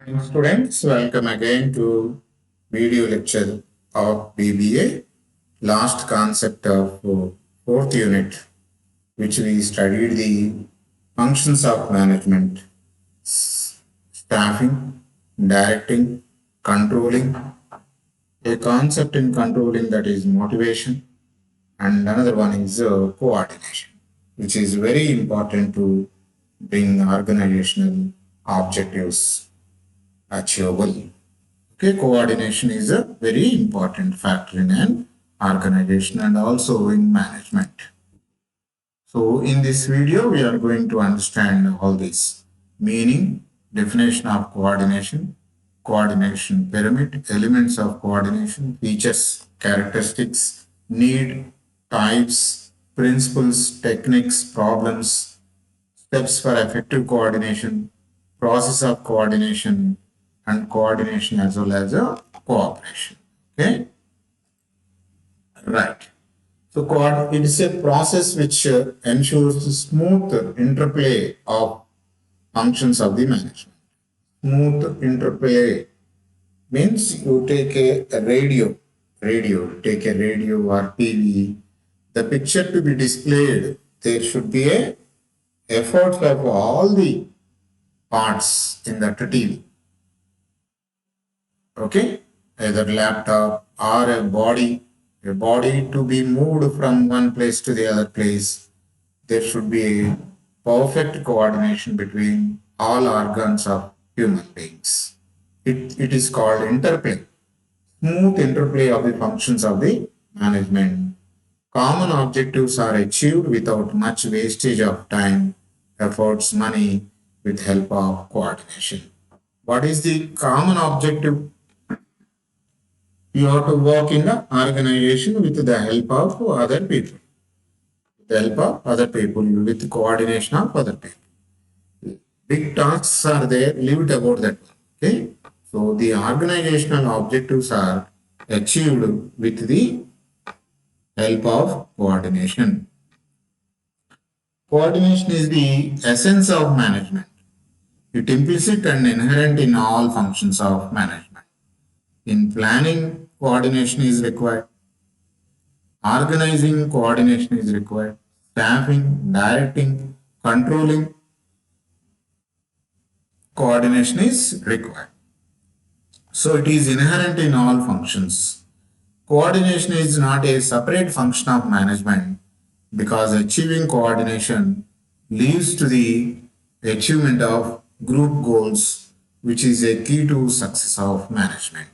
And students, welcome again to video lecture of BBA, last concept of fourth unit, which we studied the functions of management, staffing, directing, controlling, a concept in controlling that is motivation, and another one is coordination, which is very important to bring organizational objectives achievable. Okay, coordination is a very important factor in an organization and also in management. So in this video, we are going to understand all this meaning, definition of coordination, coordination pyramid, elements of coordination, features, characteristics, need, types, principles, techniques, problems, steps for effective coordination, process of coordination, and coordination as well as a cooperation. Okay, right. So it is a process which ensures the smooth interplay of functions of the management. Smooth interplay means you take a take a radio or TV. The picture to be displayed, there should be a effort of all the parts in that TV. Okay, either laptop or a body to be moved from one place to the other place. There should be a perfect coordination between all organs of human beings. It is called interplay, smooth interplay of the functions of the management. Common objectives are achieved without much wastage of time, efforts, money, with help of coordination. What is the common objective? You have to work in the organization with the help of other people. With the help of other people, with coordination of other people. Big tasks are there, leave it about that one. Okay. So the organizational objectives are achieved with the help of coordination. Coordination is the essence of management. It implicit and inherent in all functions of management. In planning, coordination is required. Organizing, coordination is required. Staffing, directing, controlling, coordination is required. So it is inherent in all functions. Coordination is not a separate function of management because achieving coordination leads to the achievement of group goals, which is a key to success of management.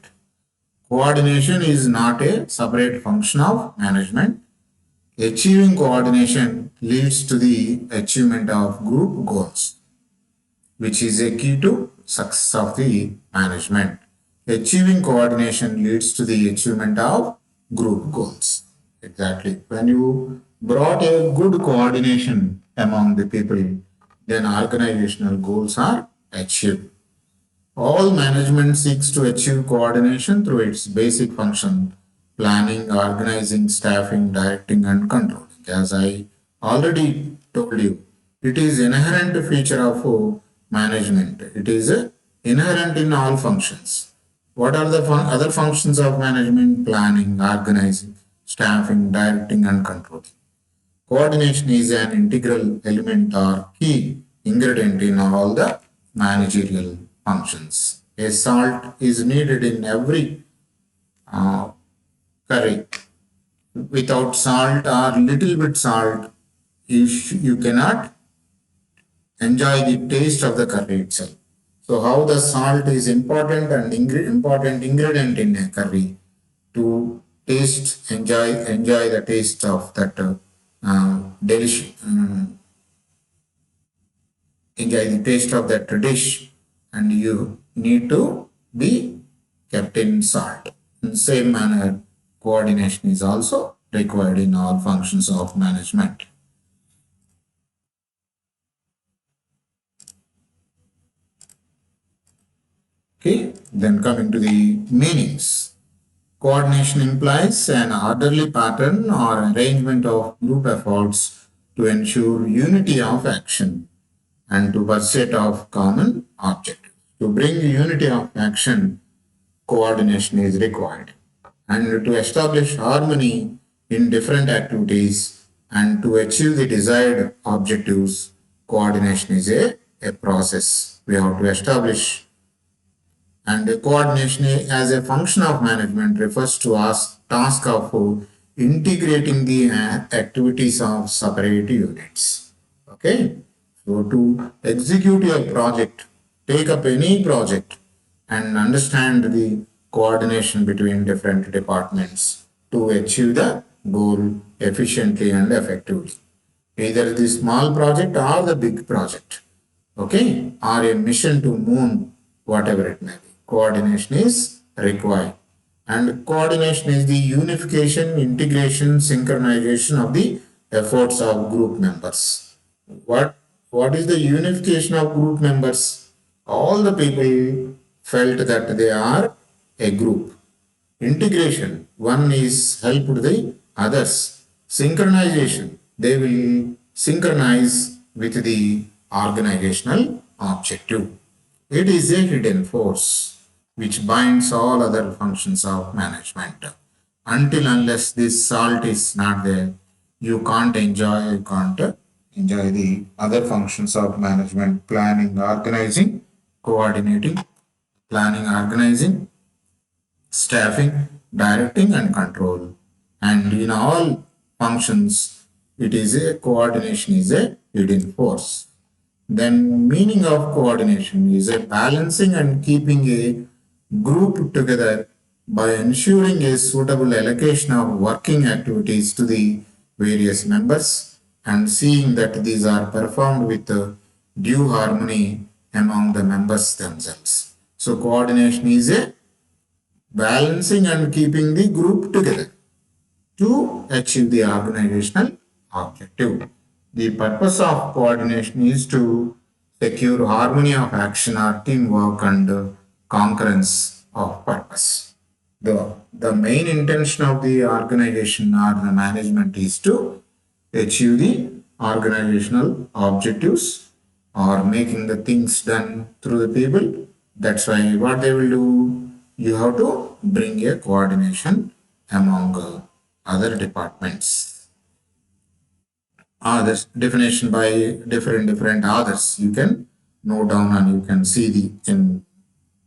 Coordination is not a separate function of management. Achieving coordination leads to the achievement of group goals, which is a key to success of the management. Achieving coordination leads to the achievement of group goals. Exactly. When you brought a good coordination among the people, then organizational goals are achieved. All management seeks to achieve coordination through its basic function: planning, organizing, staffing, directing, and controlling. As I already told you, it is inherent feature of management. It is inherent in all functions. What are the other functions of management? Planning, organizing, staffing, directing, and controlling. Coordination is an integral element or key ingredient in all the managerial functions. A salt is needed in every curry. Without salt or little bit salt, you cannot enjoy the taste of the curry itself. So how the salt is important and important ingredient in a curry to enjoy the taste of that delicious, enjoy the taste of that dish, and you need to be kept in salt. In the same manner, coordination is also required in all functions of management. Okay, then coming to the meanings. Coordination implies an orderly pattern or arrangement of group efforts to ensure unity of action and to pursuit of common objectives. To bring unity of action, coordination is required. And to establish harmony in different activities and to achieve the desired objectives, coordination is a process. We have to establish, and the coordination as a function of management refers to us task of integrating the activities of separate units. Okay, so to execute your project, take up any project and understand the coordination between different departments to achieve the goal efficiently and effectively. Either the small project or the big project, okay, or a mission to moon, whatever it may be. Coordination is required. And coordination is the unification, integration, synchronization of the efforts of group members. What is the unification of group members? All the people felt that they are a group. Integration, one is help to the others. Synchronization, they will synchronize with the organizational objective. It is a hidden force which binds all other functions of management. Until unless this salt is not there, you can't enjoy the other functions of management: planning, organizing, coordinating, planning, organizing, staffing, directing, and control. And in all functions, it is a coordination is a hidden force. Then meaning of coordination is a balancing and keeping a group together by ensuring a suitable allocation of working activities to the various members and seeing that these are performed with due harmony among the members themselves. So coordination is a balancing and keeping the group together to achieve the organizational objective. The purpose of coordination is to secure harmony of action or teamwork and concurrence of purpose. The main intention of the organization or the management is to achieve the organizational objectives or making the things done through the people. That's why what they will do, you have to bring a coordination among other departments. Others definition by different others you can note down and you can see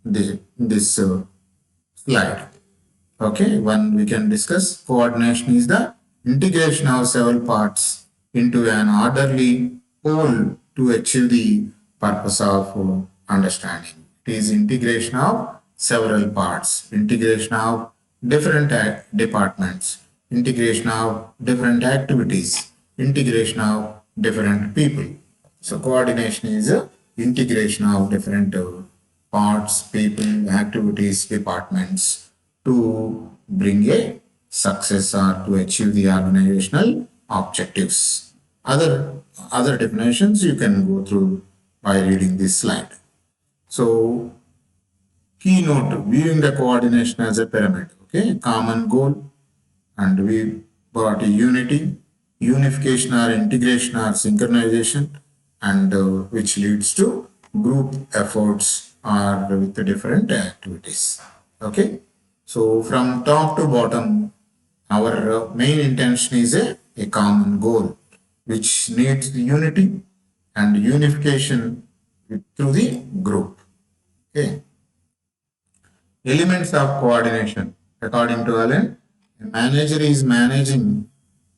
this slide. Okay, one we can discuss. Coordination is the integration of several parts into an orderly whole to achieve the purpose of understanding. It is integration of several parts, integration of different departments, integration of different activities, integration of different people. So coordination is a integration of different parts, people, activities, departments to bring a success or to achieve the organizational objectives. Other definitions you can go through by reading this slide. So keynote, viewing the coordination as a pyramid. Okay, common goal, and we brought a unity, unification or integration or synchronization, and which leads to group efforts or with the different activities. Okay, so from top to bottom, our main intention is a common goal which needs the unity and unification through the group. Okay. Elements of coordination. According to Allen, a manager is managing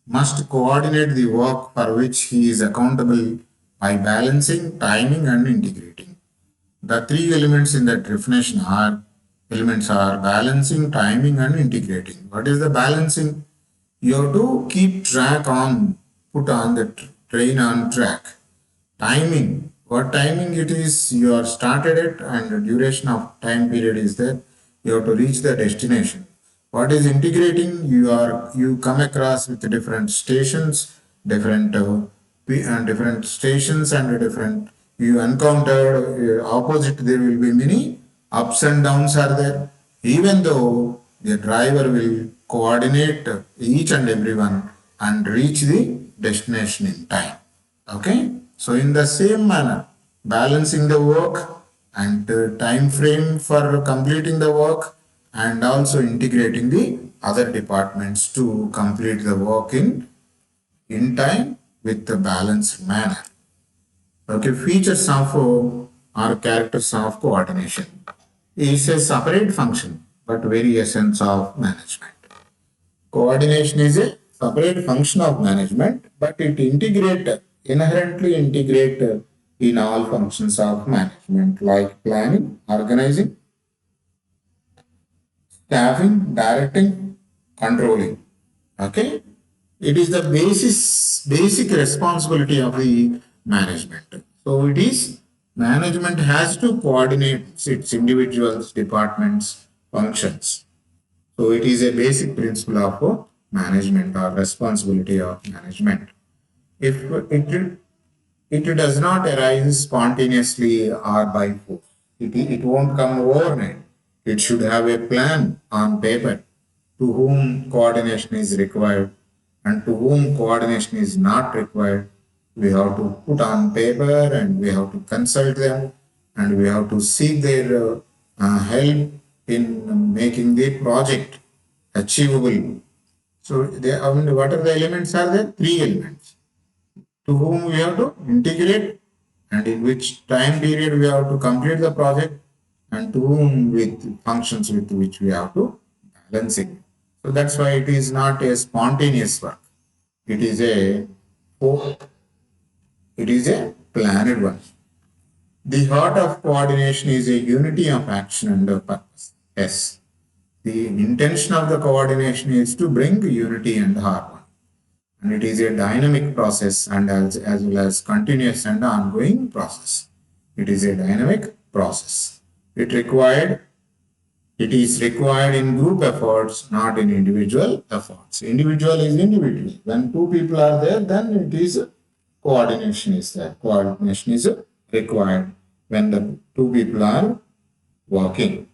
must coordinate the work for which he is accountable by balancing, timing, and integrating. The three elements in that definition are balancing, timing, and integrating. What is the balancing? You have to keep track on, put on the train on track. Timing, what timing it is, you are started it and the duration of time period is there. You have to reach the destination. What is integrating? You come across with different stations, different stations and different you encounter opposite. There will be many ups and downs are there. Even though the driver will coordinate each and everyone and reach the destination in time. Okay. So in the same manner, balancing the work and time frame for completing the work, and also integrating the other departments to complete the work in time with a balanced manner. Okay, features of or characters of coordination is a separate function but very essence of management. Coordination is a separate function of management, but it inherently integrate in all functions of management like planning, organizing, staffing, directing, controlling. Okay, it is the basic responsibility of the management. So it is management has to coordinate its individuals, departments, functions. So it is a basic principle of management or responsibility of management. If it does not arise spontaneously or by force, it won't come overnight. It should have a plan on paper to whom coordination is required and to whom coordination is not required. We have to put on paper and we have to consult them and we have to seek their help in making the project achievable. So, what are the elements? Are there three elements to whom we have to integrate and in which time period we have to complete the project and to whom with functions with which we have to balance it. So that's why it is not a spontaneous work. It is a it is a planned one. The heart of coordination is a unity of action and of purpose. Yes. The intention of the coordination is to bring unity and harmony. And it is a dynamic process and as well as continuous and ongoing process. It is a dynamic process. It is required in group efforts, not in individual efforts. Individual is individual. When two people are there, then it is coordination is there. Coordination is required when the two people are working.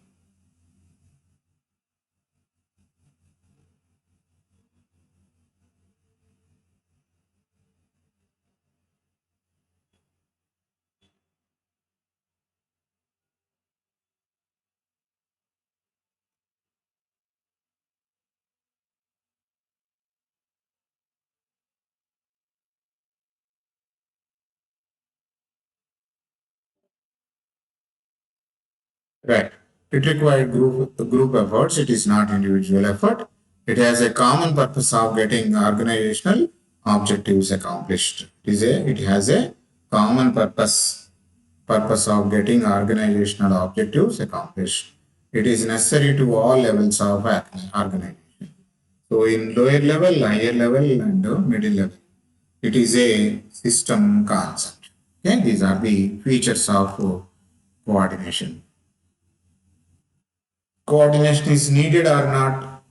Right. It required group efforts. It is not individual effort. It has a common purpose of getting organizational objectives accomplished. It has a common purpose of getting organizational objectives accomplished. It is necessary to all levels of organization. So in lower level, higher level, and middle level, it is a system concept. Okay, these are the features of coordination. Coordination is needed or not,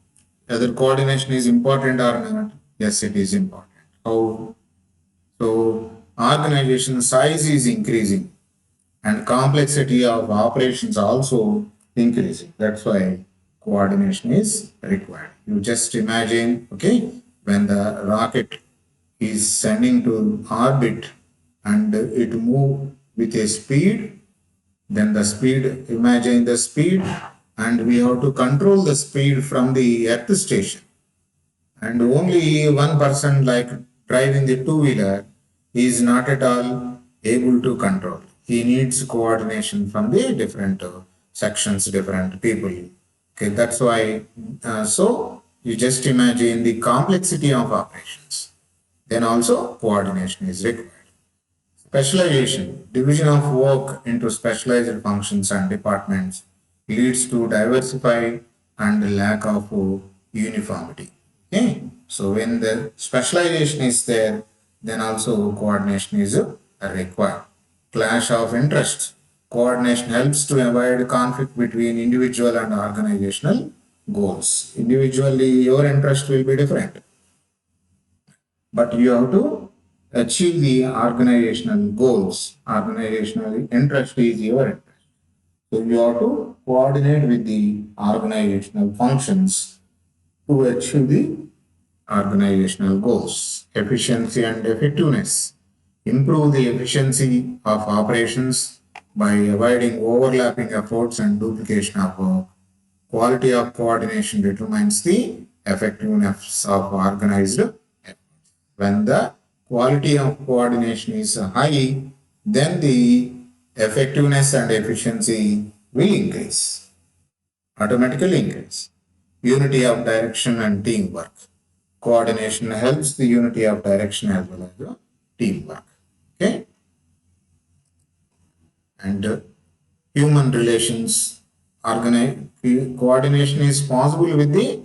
whether coordination is important or not. Yes, it is important. How? So, organization size is increasing and complexity of operations also increasing. That's why coordination is required. You just imagine, okay, when the rocket is sending to orbit and it move with a speed, then the speed, imagine the speed, and we have to control the speed from the earth station. And only one person, like driving the two-wheeler, is not at all able to control. He needs coordination from the different sections, different people. Okay, that's why. So you just imagine the complexity of operations. Then also coordination is required. Specialization, division of work into specialized functions and departments leads to diversify and lack of uniformity. Okay, so when the specialization is there, then also coordination is required. Clash of interests. Coordination helps to avoid conflict between individual and organizational goals. Individually, your interest will be different, but you have to achieve the organizational goals. Organizational interest is your interest. So you have to coordinate with the organizational functions to achieve the organizational goals. Efficiency and effectiveness. Improve the efficiency of operations by avoiding overlapping efforts and duplication of work. Quality of coordination determines the effectiveness of organized effort. When the quality of coordination is high, then the effectiveness and efficiency will increase, automatically increase. Unity of direction and teamwork. Coordination helps the unity of direction as well as the teamwork. Okay? And human relations, coordination is possible with the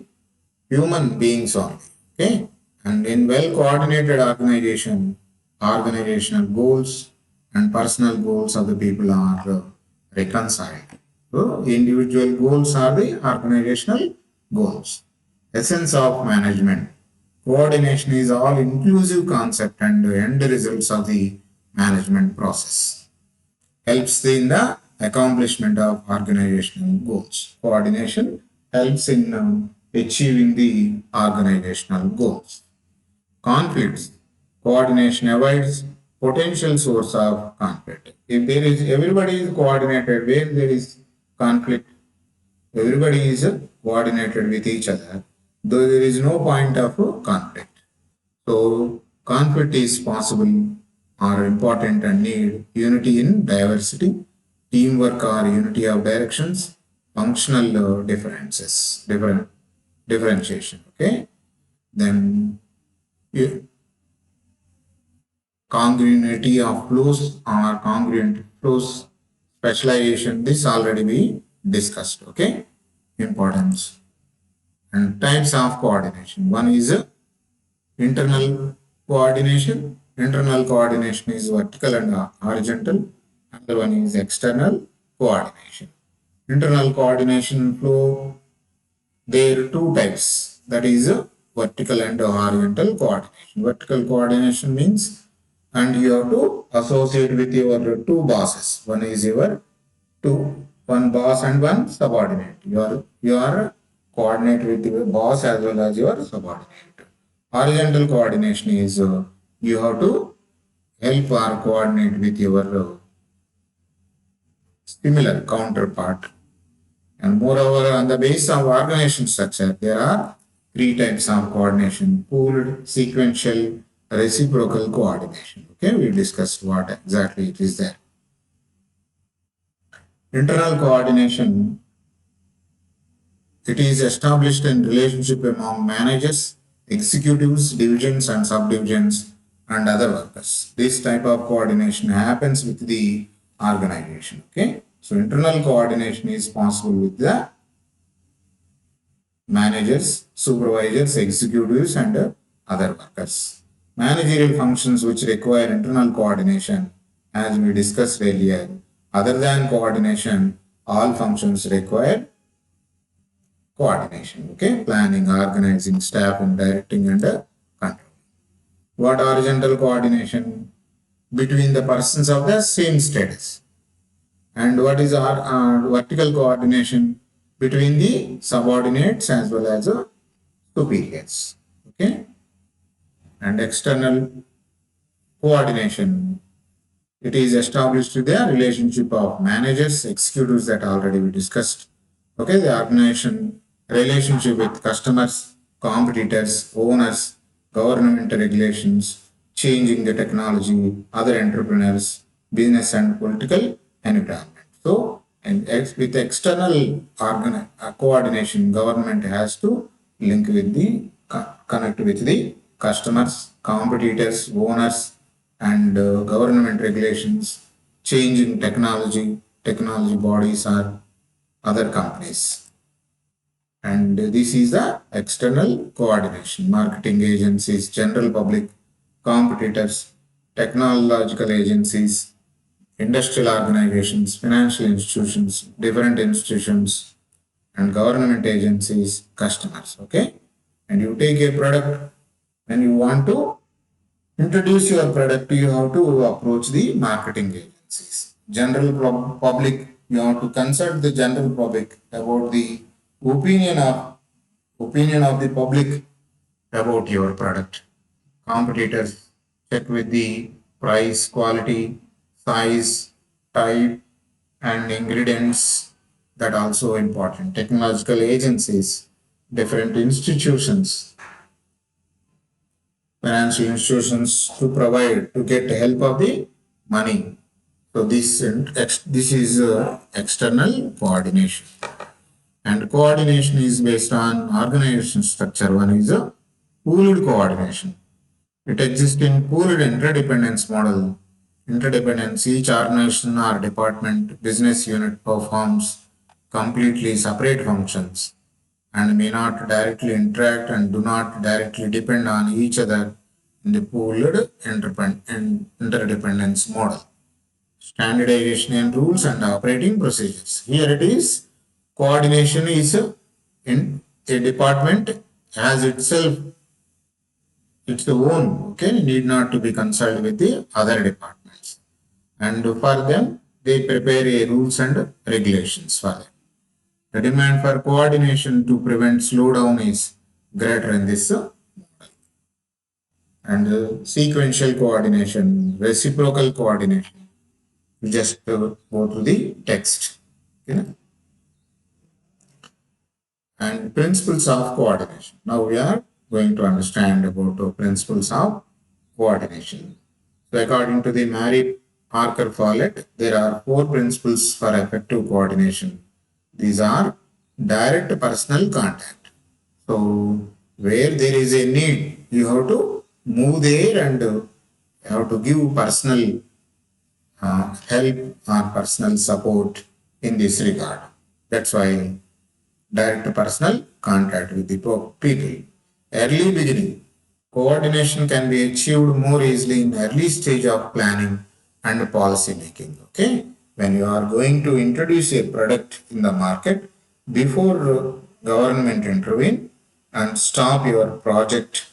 human beings only. Okay? And in well coordinated organization, organizational goals and personal goals of the people are reconciled. So individual goals are the organizational goals. Essence of management. Coordination is all inclusive concept and end results of the management process. Helps in the accomplishment of organizational goals. Coordination helps in achieving the organizational goals. Conflicts. Coordination avoids potential source of conflict. If there is everybody is coordinated, where there is conflict, everybody is coordinated with each other, though there is no point of conflict. So conflict is possible or important and need unity in diversity, teamwork or unity of directions, functional differentiation. Okay, then congruity of flows or congruent flows, specialization. This already we discussed. Okay, importance and types of coordination. One is internal coordination. Internal coordination is vertical and horizontal. Another one is external coordination. Internal coordination flow, there are two types. That is vertical and horizontal coordination. Vertical coordination means, and you have to associate with your two bosses. One is your one boss and one subordinate. You are coordinate with your boss as well as your subordinate. Horizontal coordination is you have to help or coordinate with your similar counterpart. And moreover, on the basis of organization structure, there are three types of coordination: pooled, sequential, reciprocal coordination. Okay, we discussed what exactly it is there. Internal coordination, it is established in relationship among managers, executives, divisions and subdivisions, and other workers. This type of coordination happens with the organization. Okay, so internal coordination is possible with the managers, supervisors, executives, and other workers. Managerial functions which require internal coordination, as we discussed earlier, other than coordination, all functions require coordination. Okay, planning, organizing, staffing, directing, and control. What horizontal coordination? Between the persons of the same status. And what is our vertical coordination? Between the subordinates as well as superiors. Okay, and external coordination, it is established with the relationship of managers, executives that already we discussed. Okay, the organization relationship with customers, competitors, owners, government regulations, changing the technology, other entrepreneurs, business and political environment. So, and with external coordination, government has to link with the connect with the customers, competitors, owners, and government regulations, changing technology bodies or other companies. And this is the external coordination. Marketing agencies, general public, competitors, technological agencies, industrial organizations, financial institutions, different institutions, and government agencies, customers. Okay, and you take a product, when you want to introduce your product, you have to approach the marketing agencies. General public, you have to consult the general public about the opinion of the public about your product. Competitors check with the price, quality, size, type, and ingredients that also important. Technological agencies, different institutions, financial institutions to provide to get help of the money. So this is external coordination, and coordination is based on organization structure. One is a pooled coordination. It exists in pooled interdependence model. Interdependence, each organization or department, business unit performs completely separate functions and may not directly interact and do not directly depend on each other in the pooled interdependence model. Standardization in rules and operating procedures. Here it is, coordination is in a department has itself its own, okay, need not to be consulted with the other departments. And for them, they prepare a rules and regulations for them. The demand for coordination to prevent slowdown is greater in this and sequential coordination, reciprocal coordination. We just go to the text. Okay? And principles of coordination. Now we are going to understand about the principles of coordination. So according to the Mary Parker Follett, there are four principles for effective coordination. These are direct personal contact. So where there is a need, you have to move there and you have to give personal help or personal support in this regard. That's why direct personal contact with the people. Early beginning. Coordination can be achieved more easily in early stage of planning and policy making. Okay. When you are going to introduce a product in the market, before government intervene and stop your product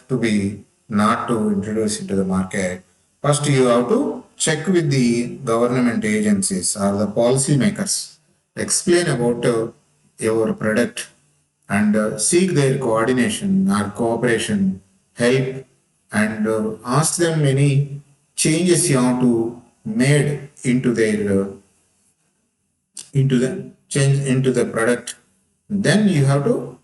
to be not to introduce into the market, first you have to check with the government agencies or the policy makers, explain about your product and seek their coordination or cooperation, help, and ask them any changes you have to made into their into the change into the product. Then you have to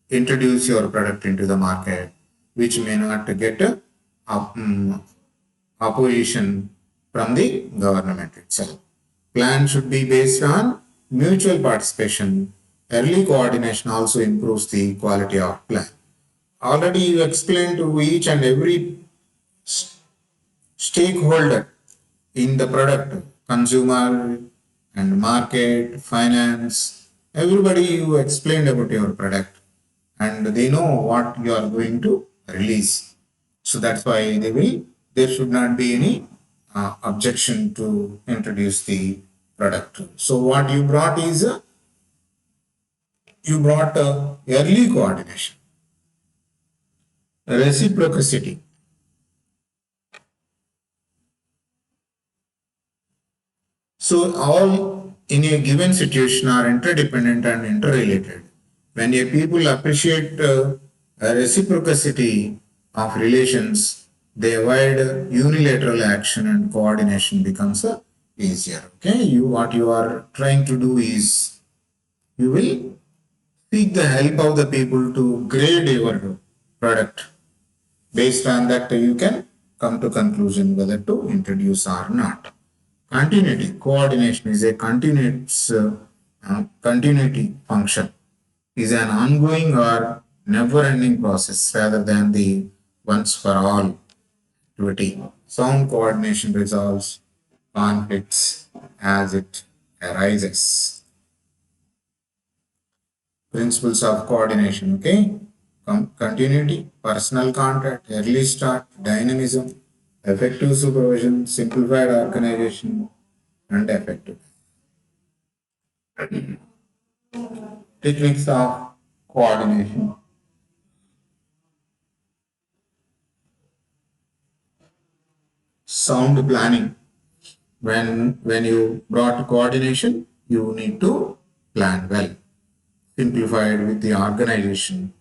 introduce your product into the market, which may not get opposition from the government itself. Plan should be based on mutual participation. Early coordination also improves the quality of plan. Already you explained to each and every stakeholder in the product, consumer and market, finance, everybody you explained about your product and they know what you are going to release. So that's why there should not be any objection to introduce the product. So what you brought is you brought early coordination, reciprocity. So all in a given situation are interdependent and interrelated. When a people appreciate a reciprocity of relations, they avoid unilateral action and coordination becomes easier. Okay, what you are trying to do is you will seek the help of the people to grade your product. Based on that, you can come to conclusion whether to introduce or not. Continuity, coordination is a continuous continuity function, is an ongoing or never-ending process rather than the once for all activity. Sound coordination resolves conflicts as it arises. Principles of coordination, okay? Continuity, personal contact, early start, dynamism, effective supervision, simplified organization, and effective. Techniques of coordination. Sound planning. When you brought coordination, you need to plan well. Simplified with the organization.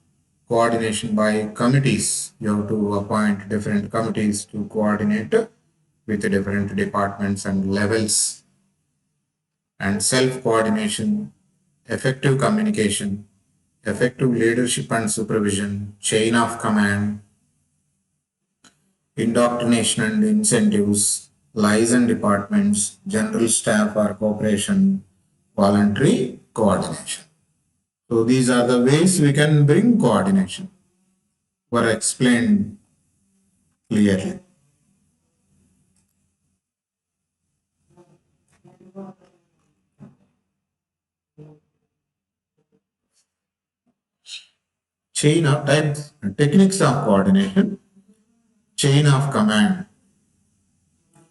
Coordination by committees. You have to appoint different committees to coordinate with the different departments and levels. and self-coordination, effective communication, effective leadership and supervision, chain of command, indoctrination and incentives, liaison departments, general staff or cooperation, voluntary coordination. So these are the ways we can bring coordination. Were explained clearly. Chain of types, techniques of coordination, chain of command.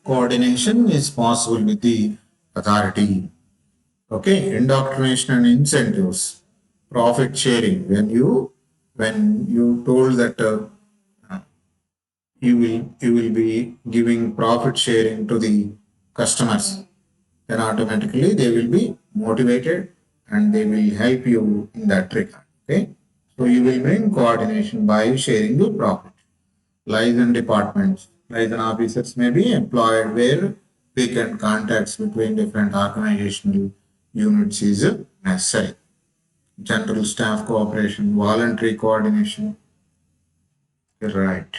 Coordination is possible with the authority. Okay, indoctrination and incentives, profit sharing. When you told that you will be giving profit sharing to the customers, then automatically they will be motivated and they will help you in that regard. Okay, so you will bring coordination by sharing the profit. Liaison departments, liaison officers may be employed where frequent contacts between different organizational units is necessary. General staff cooperation, voluntary coordination. Right.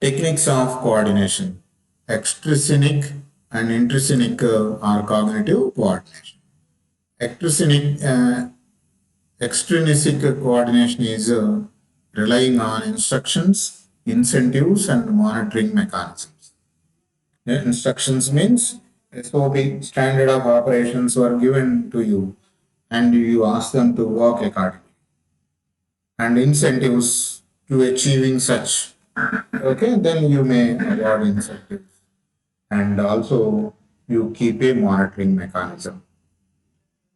Techniques of coordination. Extrinsic and intrinsic are cognitive coordination. Extrinsic, extrinsic coordination is relying on instructions, incentives, and monitoring mechanisms. Instructions means SOP, standard of operations, were given to you and you ask them to work accordingly. And incentives to achieving such. Okay, then you may award incentives. And also you keep a monitoring mechanism.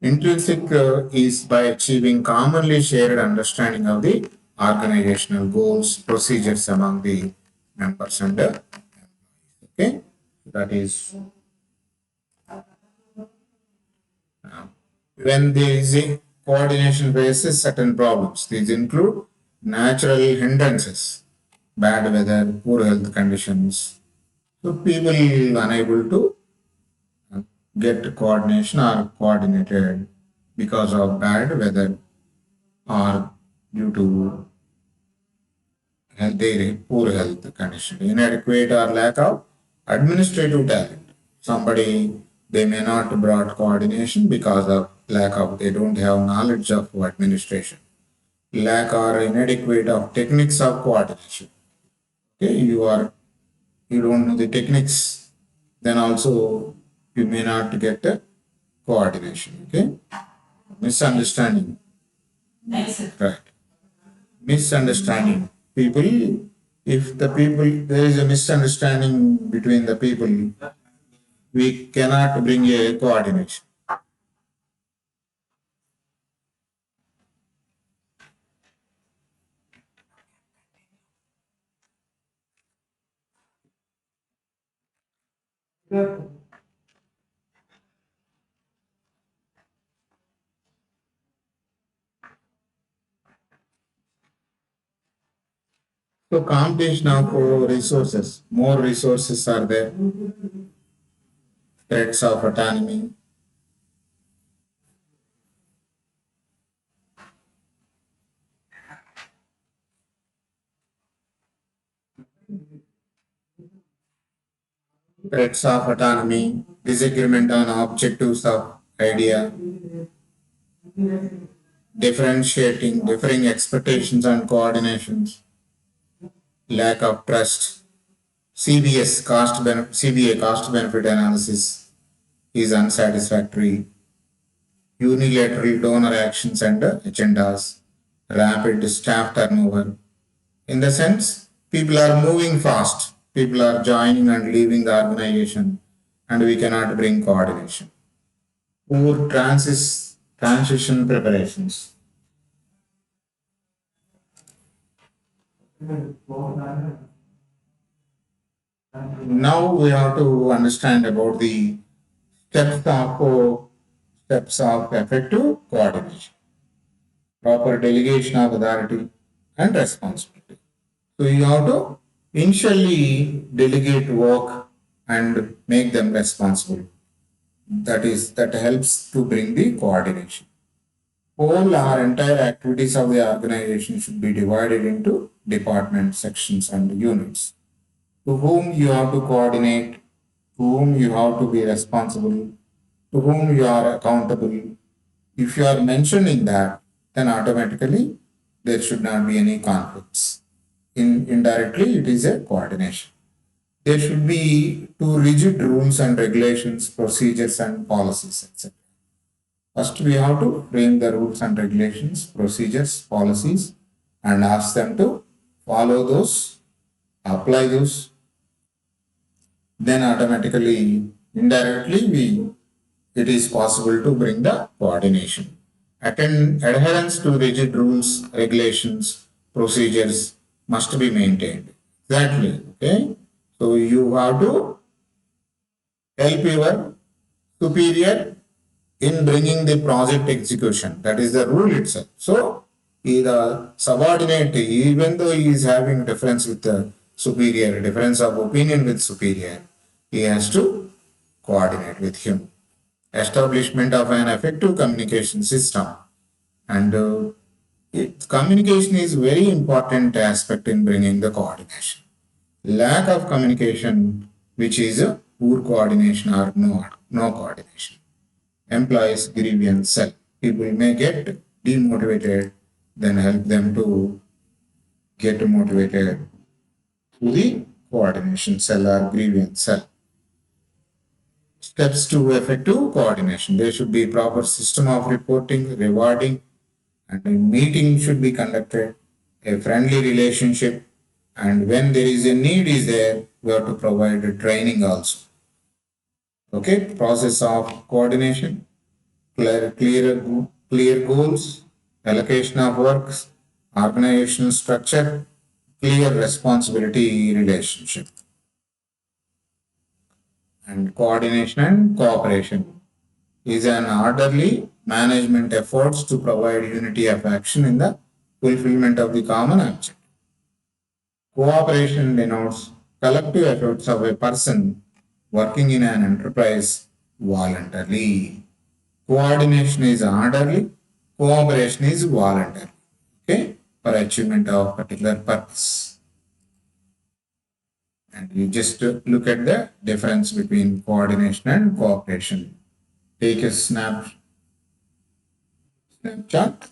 Intrinsic is by achieving commonly shared understanding of the organizational goals, procedures among the members and okay, that is when there is a coordination faces certain problems. These include natural hindrances, bad weather, poor health conditions. So people unable to get coordination or coordinated because of bad weather or due to their poor health condition, inadequate or lack of administrative talent. Somebody they may not brought coordination because of lack of they don't have knowledge of administration, lack or inadequate of techniques of coordination. Okay, you don't know the techniques, then also you may not get the coordination. Okay, misunderstanding. Right. Misunderstanding. People, if the people, there is a misunderstanding between the people, we cannot bring a coordination. So competition of resources, more resources are there, threats of autonomy, disagreement on objectives of idea, differentiating, differing expectations and coordinations, lack of trust, CBA cost benefit analysis is unsatisfactory, unilateral donor actions and agendas, rapid staff turnover. In the sense, people are moving fast, people are joining and leaving the organization, and we cannot bring coordination. Poor transition preparations. Now we have to understand about the steps of effective coordination, proper delegation of authority and responsibility. So you have to initially delegate work and make them responsible. That helps to bring the coordination. Whole or entire activities of the organization should be divided into departments, sections, and units. To whom you have to coordinate, to whom you have to be responsible, to whom you are accountable. If you are mentioned in that, then automatically there should not be any conflicts. Indirectly, it is a coordination. There should be two rigid rules and regulations, procedures and policies, etc. First, we have to frame the rules and regulations, procedures, policies, and ask them to follow those, apply those. Then automatically, indirectly, it is possible to bring the coordination. Adherence to rigid rules, regulations, procedures must be maintained. Exactly. Okay. So you have to help your superior in bringing the project execution. That is the rule itself. So the subordinate, even though he is having difference with the superior, difference of opinion with superior, he has to coordinate with him. Establishment of an effective communication system. And communication is very important aspect in bringing the coordination. Lack of communication, which is a poor coordination or no coordination. Employees grievance cell. People may get demotivated, then help them to get motivated to the coordination cell or grievance cell. Steps to effective coordination. There should be proper system of reporting, rewarding, and a meeting should be conducted, a friendly relationship, and when there is a need is there, we have to provide a training also. Okay, process of coordination, clear goals, allocation of works, organizational structure, clear responsibility relationship, and coordination and cooperation is an orderly management efforts to provide unity of action in the fulfillment of the common objective. Cooperation denotes collective efforts of a person working in an enterprise voluntarily. Coordination is orderly, cooperation is voluntary, okay, for achievement of particular purpose. And you just look at the difference between coordination and cooperation. Take a snapshot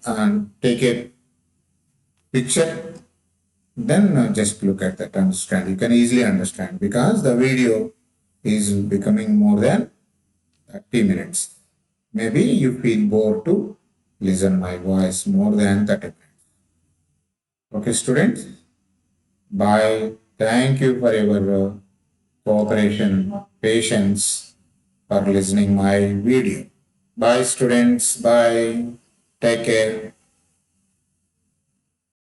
and take a picture, then just look at that, understand. You can easily understand because the video is becoming more than 30 minutes. Maybe you feel bored to listen my voice more than 30 minutes. Okay, students? Bye. Thank you for your cooperation, patience for listening my video. Bye, students. Bye. Take care.